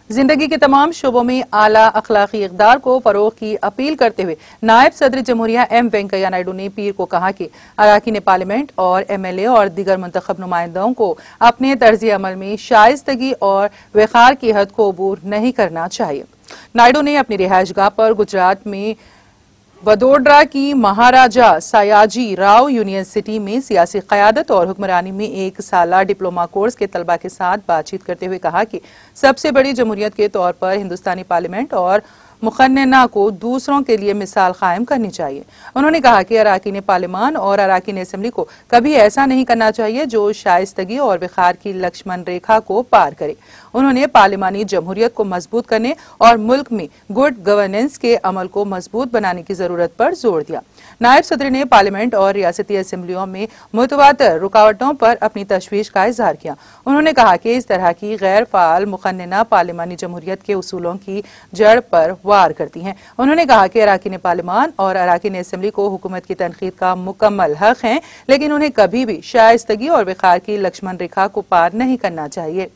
जिंदगी के तमाम शोबों में आला अखलाकी इक़दार को फरोग़ की अपील करते हुए नायब सदर जमहूरिया एम वेंकैया नायडू ने पीर को कहा कि अरकान पार्लियामेंट और MLA और दीगर मुंतखब नुमाइंदों को अपने तर्ज अमल में शाइस्तगी और वक़ार की हद को अबूर नहीं करना चाहिए। नायडू ने अपनी रिहाइशगाह पर गुजरात में वडोदरा की महाराजा सयाजी राव यूनिवर्सिटी में सियासी क़यादत और हुक्मरानी में 1 साला डिप्लोमा कोर्स के तलबा के साथ बातचीत करते हुए कहा कि सबसे बड़ी जमहूरियत के तौर पर हिंदुस्तानी पार्लियामेंट और मुखन्नना को दूसरों के लिए मिसाल कायम करनी चाहिए। उन्होंने कहा कि अरकान पार्लियामान और अरकान असेंबली को कभी ऐसा नहीं करना चाहिए जो शाइस्तगी और वक़ार की लक्ष्मण रेखा को पार करे। उन्होंने पार्लिमानी जमहूरियत को मजबूत करने और मुल्क में गुड गवर्नेंस के अमल को मजबूत बनाने की जरूरत पर जोर दिया। नायब सदर ने पार्लियामेंट और रियासती असेंबलियों में मुतवातर रुकावटों पर अपनी तशवीश का इजहार किया। उन्होंने कहा कि इस तरह की गैर फाल मुखन्नना पार्लिमानी जमहूरियत के उसूलों की जड़ पर वार करती हैं। उन्होंने कहा कि अरकान पार्लियामान और अरकान असेंबली को हुकूमत की तनकीद का मुकम्मल हक है, लेकिन उन्हें कभी भी शाइस्तगी और वक़ार की लक्ष्मण रेखा को पार नहीं करना चाहिए।